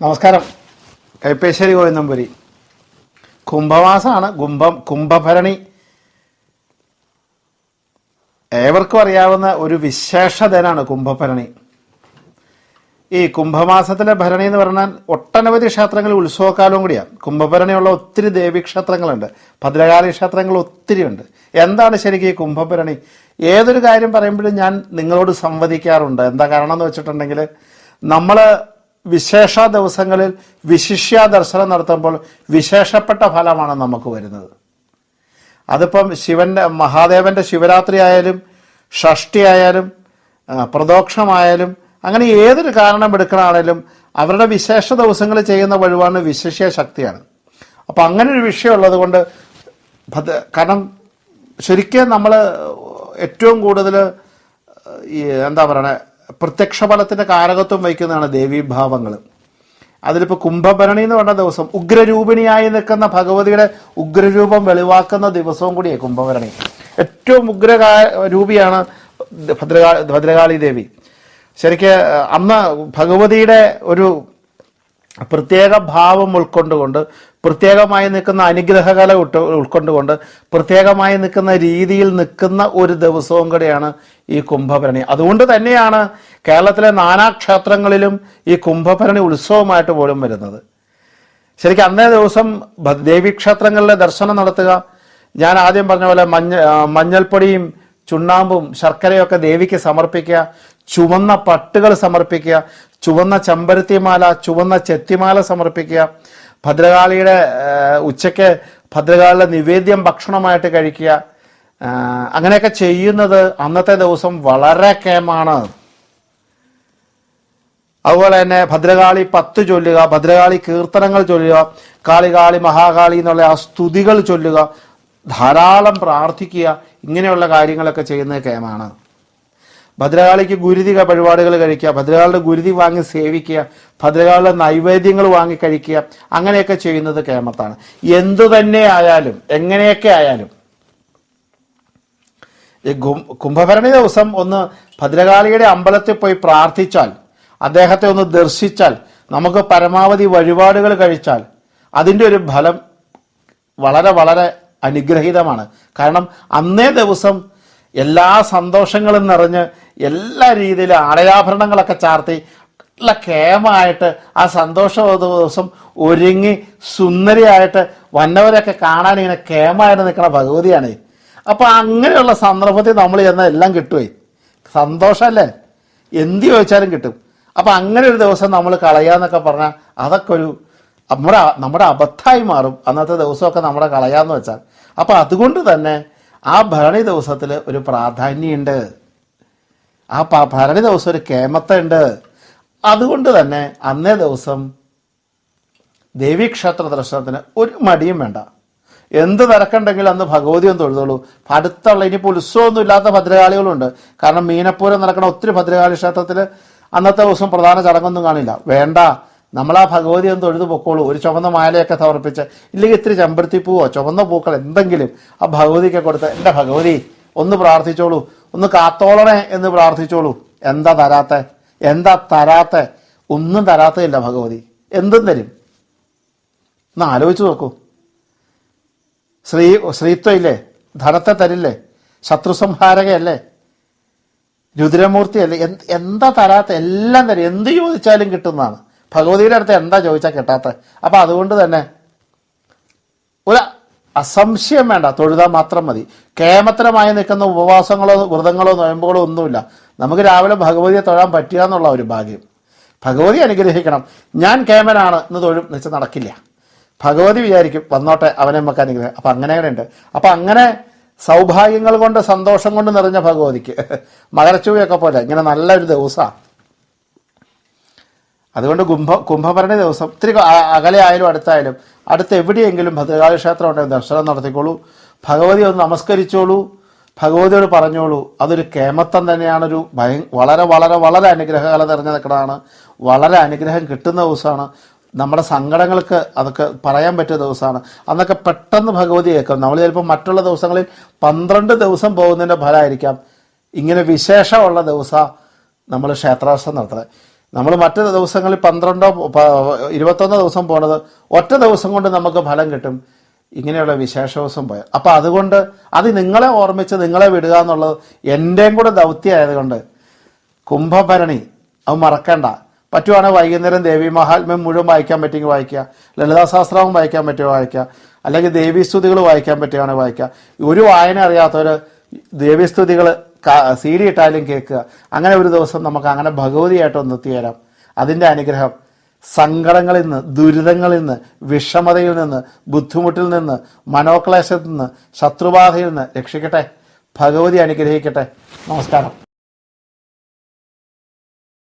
നമസ്കാരം. കൈപ്പേശ്ശേരി ഗോവിന്ദമ്പുരി. കുംഭമാസമാണ്. കുംഭഭരണി ഏവർക്കും അറിയാവുന്ന ഒരു വിശേഷതനാണ് കുംഭഭരണി. ഈ കുംഭമാസത്തിലെ ഭരണി എന്ന് പറഞ്ഞാൽ ഒട്ടനവധി ക്ഷേത്രങ്ങളിൽ ഉത്സവകാലവും കൂടിയാണ്. കുംഭഭരണിയുള്ള ഒത്തിരി ദേവീക്ഷേത്രങ്ങളുണ്ട്, ഭദ്രകാളി ക്ഷേത്രങ്ങൾ ഒത്തിരി ഉണ്ട്. എന്താണ് ശരിക്കും ഈ കുംഭഭരണി? ഏതൊരു കാര്യം പറയുമ്പോഴും ഞാൻ നിങ്ങളോട് സംവദിക്കാറുണ്ട്. എന്താ കാരണം എന്ന് വെച്ചിട്ടുണ്ടെങ്കിൽ, നമ്മൾ വിശേഷ ദിവസങ്ങളിൽ വിശിഷ്യ ദർശനം നടത്തുമ്പോൾ വിശേഷപ്പെട്ട ഫലമാണ് നമുക്ക് വരുന്നത്. അതിപ്പം മഹാദേവന്റെ ശിവരാത്രി ആയാലും ഷഷ്ടി ആയാലും പ്രദോക്ഷമായാലും അങ്ങനെ ഏതൊരു കാരണം എടുക്കണമാണേലും അവരുടെ വിശേഷ ദിവസങ്ങളിൽ ചെയ്യുന്ന വഴിപാടിന് വിശിഷ്യ ശക്തിയാണ്. അപ്പം അങ്ങനെ ഒരു വിഷയമുള്ളത് കൊണ്ട് കാരണം ശരിക്കും നമ്മൾ ഏറ്റവും കൂടുതൽ ഈ എന്താ പറയണേ പ്രത്യക്ഷ ഫലത്തിൻ്റെ കാരകത്വം വഹിക്കുന്നതാണ് ദേവീഭാവങ്ങൾ. അതിലിപ്പോൾ കുംഭഭരണി എന്ന് പറഞ്ഞ ദിവസം ഉഗ്രരൂപിണിയായി നിൽക്കുന്ന ഭഗവതിയുടെ ഉഗ്രരൂപം വെളിവാക്കുന്ന ദിവസവും കൂടിയാണ് കുംഭഭരണി. ഏറ്റവും രൂപിയാണ് ഭദ്രകാളി ദേവി. ശരിക്ക് അന്ന് ഭഗവതിയുടെ ഒരു പ്രത്യേക ഭാവം ഉൾക്കൊണ്ടുകൊണ്ട്, പ്രത്യേകമായി നിൽക്കുന്ന അനുഗ്രഹകല ഉൾക്കൊണ്ടുകൊണ്ട്, പ്രത്യേകമായി നിൽക്കുന്ന രീതിയിൽ നിൽക്കുന്ന ഒരു ദിവസവും കൂടെയാണ് ഈ കുംഭഭരണി. അതുകൊണ്ട് തന്നെയാണ് കേരളത്തിലെ നാനാക്ഷേത്രങ്ങളിലും ഈ കുംഭഭരണി ഉത്സവമായിട്ട് പോലും വരുന്നത്. ശരിക്കും അന്നേ ദിവസം ദേവീക്ഷേത്രങ്ങളിലെ ദർശനം നടത്തുക, ഞാൻ ആദ്യം പറഞ്ഞ പോലെ മഞ്ഞൾപ്പൊടിയും ചുണ്ണാമ്പും ശർക്കരയൊക്കെ ദേവിക്ക് സമർപ്പിക്കുക, ചുവന്ന പട്ടുകൾ സമർപ്പിക്കുക, ചുവന്ന ചെമ്പരത്തിമാല, ചുവന്ന ചെത്തിമാല സമർപ്പിക്കുക, ഭദ്രകാളിയുടെ ഉച്ചയ്ക്ക് ഭദ്രകാളിയുടെ നിവേദ്യം ഭക്ഷണമായിട്ട് കഴിക്കുക. അങ്ങനെയൊക്കെ ചെയ്യുന്നത് അന്നത്തെ ദിവസം വളരെ കേമാണ്. അതുപോലെ തന്നെ ഭദ്രകാളി 10 ചൊല്ലുക, ഭദ്രകാളി കീർത്തനങ്ങൾ ചൊല്ലുക, കാളി കാളി മഹാകാളി എന്നുള്ള ആ സ്തുതികൾ ചൊല്ലുക, ധാരാളം പ്രാർത്ഥിക്കുക, ഇങ്ങനെയുള്ള കാര്യങ്ങളൊക്കെ ചെയ്യുന്നത് കേമാണ്. ഭദ്രകാളിക്ക് ഗുരുതി പരിപാടികൾ കഴിക്കുക, ഭദ്രകാളിയുടെ ഗുരുതി വാങ്ങി സേവിക്കുക, ഭദ്രകാളിയുടെ നൈവേദ്യങ്ങൾ വാങ്ങി കഴിക്കുക, അങ്ങനെയൊക്കെ ചെയ്യുന്നത് കേമത്താണ്. എന്തു തന്നെ ആയാലും എങ്ങനെയൊക്കെ ആയാലും ഈ കുംഭഭരണി ദിവസം ഒന്ന് ഭദ്രകാളിയുടെ അമ്പലത്തിൽ പോയി പ്രാർത്ഥിച്ചാൽ, അദ്ദേഹത്തെ ഒന്ന് ദർശിച്ചാൽ, നമുക്ക് പരമാവധി വഴിപാടുകൾ കഴിച്ചാൽ അതിൻ്റെ ഒരു ഫലം വളരെ വളരെ അനുഗ്രഹീതമാണ്. കാരണം അന്നേ ദിവസം എല്ലാ സന്തോഷങ്ങളും നിറഞ്ഞ് എല്ലാ രീതിയിലും ആടയാഭരണങ്ങളൊക്കെ ചാർത്തി നല്ല കേമായിട്ട് ആ സന്തോഷ ദിവസം ഒരുങ്ങി സുന്ദരിയായിട്ട് വന്നവരെയൊക്കെ കാണാൻ ഇങ്ങനെ കേമായിട്ട് നിൽക്കുന്ന ഭഗവതിയാണ്. അപ്പം അങ്ങനെയുള്ള സന്ദർഭത്തിൽ നമ്മൾ ചെന്നാൽ എല്ലാം കിട്ടുമേ. സന്തോഷമല്ലേ, എന്ത് ചോദിച്ചാലും കിട്ടും. അപ്പം അങ്ങനെ ഒരു ദിവസം നമ്മൾ കളയാന്നൊക്കെ പറഞ്ഞാൽ അതൊക്കെ ഒരു നമ്മുടെ അബദ്ധമായി മാറും. അന്നത്തെ ദിവസമൊക്കെ നമ്മുടെ കളയാന്ന് വെച്ചാൽ. അപ്പം അതുകൊണ്ട് തന്നെ ആ ഭരണി ദിവസത്തിൽ ഒരു പ്രാധാന്യമുണ്ട്, ആ ഭരണി ദിവസം ഒരു കേമത്തുണ്ട്. അതുകൊണ്ട് തന്നെ അന്നേ ദിവസം ദേവീക്ഷേത്ര ദർശനത്തിന് ഒരു മടിയും വേണ്ട. എന്ത് തിരക്കുണ്ടെങ്കിലും അന്ന് ഭഗവതിയും തൊഴുതോളൂ. അടുത്തുള്ള ഇനിയിപ്പോൾ ഉത്സവമൊന്നും ഇല്ലാത്ത ഭദ്രകാളികളുണ്ട്. കാരണം മീനപ്പൂരം നടക്കുന്ന ഒത്തിരി ഭദ്രകാളി ക്ഷേത്രത്തിൽ അന്നത്തെ ദിവസം പ്രധാന ചടങ്ങൊന്നും കാണില്ല. വേണ്ട, നമ്മൾ ആ ഭഗവതിയും തൊഴുതു പൊക്കോളൂ. ഒരു ചുവന്ന മാലയൊക്കെ സമർപ്പിച്ച്, ഇല്ലെങ്കിൽ ഇത്തിരി ചെമ്പരത്തിപ്പൂവോ ചുവന്ന പൂക്കൾ എന്തെങ്കിലും ആ ഭഗവതിക്ക് കൊടുത്ത്, എൻ്റെ ഭഗവതി ഒന്ന് പ്രാർത്ഥിച്ചോളൂ, ഒന്ന് കാത്തോളണേ എന്ന് പ്രാർത്ഥിച്ചോളൂ. എന്താ തരാത്ത? ഒന്നും തരാത്തതില്ല ഭഗവതി. എന്തും തരും. ഒന്ന് ആലോചിച്ച് നോക്കൂ. ശ്രീത്വം ഇല്ലേ? ധനത്തെ തരില്ലേ? ശത്രുസംഹാരകയല്ലേ? രുദ്രമൂർത്തിയല്ലേ? എന്താ തരാത്ത? എല്ലാം തരും. എന്ത് ചോദിച്ചാലും കിട്ടുന്നതാണ്. ഭഗവതിയുടെ അടുത്ത് എന്താ ചോദിച്ചാൽ കിട്ടാത്ത? അപ്പം അതുകൊണ്ട് തന്നെ ഒരു അസംശയം വേണ്ട, തൊഴുതാൽ മാത്രം മതി. കേമത്തരമായി നിൽക്കുന്ന ഉപവാസങ്ങളോ വ്രതങ്ങളോ നോയമ്പുകളോ ഒന്നുമില്ല. നമുക്ക് രാവിലെ ഭഗവതിയെ തൊഴാൻ പറ്റുക എന്നുള്ള ഒരു ഭാഗ്യം. ഭഗവതി അനുഗ്രഹിക്കണം. ഞാൻ കേമനാണ് എന്ന് തൊഴും വെച്ച് നടക്കില്ല. ഭഗവതി വിചാരിക്കും വന്നോട്ടെ, അവനെ നമുക്ക് അനുഗ്രഹം. അപ്പം അങ്ങനെയുണ്ട്. അപ്പം അങ്ങനെ സൗഭാഗ്യങ്ങൾ കൊണ്ട് സന്തോഷം കൊണ്ട് നിറഞ്ഞ ഭഗവതിക്ക് മകരച്ചൂയൊക്കെ പോലെ ഇങ്ങനെ നല്ലൊരു ദിവസമാണ്. അതുകൊണ്ട് കുംഭഭരണി ദിവസം ഇത്തിരി അകലെ ആയാലും അടുത്തായാലും അടുത്ത് എവിടെയെങ്കിലും ഭദ്രകാളി ക്ഷേത്രം ഉണ്ടെങ്കിൽ ദർശനം നടത്തിക്കോളൂ. ഭഗവതി ഒന്ന് നമസ്കരിച്ചോളൂ, ഭഗവതിയോട് പറഞ്ഞോളൂ. അതൊരു കേമത്തം തന്നെയാണ്. വളരെ വളരെ വളരെ അനുഗ്രഹകല നിറഞ്ഞു നിൽക്കുന്നതാണ്. വളരെ അനുഗ്രഹം കിട്ടുന്ന ദിവസമാണ്. നമ്മുടെ സങ്കടങ്ങൾക്ക് അതൊക്കെ പറയാൻ പറ്റിയ ദിവസമാണ്. അന്നൊക്കെ പെട്ടെന്ന് ഭഗവതി കേൾക്കും. നമ്മൾ ചിലപ്പോൾ മറ്റുള്ള ദിവസങ്ങളിൽ 12 ദിവസം പോകുന്നതിൻ്റെ ഫലമായിരിക്കാം ഇങ്ങനെ വിശേഷമുള്ള ദിവസം നമ്മൾ ക്ഷേത്രദർശനം നടത്തുന്നത്. നമ്മൾ മറ്റ് ദിവസങ്ങളിൽ 12 21 ദിവസം പോണത് ഒറ്റ ദിവസം കൊണ്ട് നമുക്ക് ഫലം കിട്ടും. ഇങ്ങനെയുള്ള വിശേഷ ദിവസം പോയാൽ അപ്പം അതുകൊണ്ട് അത് നിങ്ങളെ ഓർമ്മിച്ച് നിങ്ങളെ വിടുക എന്നുള്ളത് എൻ്റെയും കൂടെ ദൗത്യമായതുകൊണ്ട് കുംഭഭരണി അത് മറക്കണ്ട. പറ്റുവാണെങ്കിൽ വൈകുന്നേരം ദേവി മഹാത്മ്യം മുഴുവൻ വായിക്കാൻ പറ്റുമെങ്കിൽ വായിക്കുക, ലളിതാ സഹസ്രനാമം വായിക്കാൻ പറ്റുമോ വായിക്കുക, അല്ലെങ്കിൽ ദേവീസ്തുതികൾ വായിക്കാൻ പറ്റുകയാണെങ്കിൽ വായിക്കുക. ഒരു വായന അറിയാത്തവർ ദേവീസ്തുതികൾ CD ഇട്ടാലും കേൾക്കുക. അങ്ങനെ ഒരു ദിവസം നമുക്ക് അങ്ങനെ ഭഗവതിയായിട്ടൊന്ന് എത്തിയേരാം. അതിൻ്റെ അനുഗ്രഹം സങ്കടങ്ങളിൽ നിന്ന്, ദുരിതങ്ങളിൽ നിന്ന്, വിഷമതയിൽ നിന്ന്, ബുദ്ധിമുട്ടിൽ നിന്ന്, മനോക്ലേശത്തിൽ നിന്ന്, ശത്രുബാധയിൽ നിന്ന് രക്ഷിക്കട്ടെ. ഭഗവതി അനുഗ്രഹിക്കട്ടെ. നമസ്കാരം.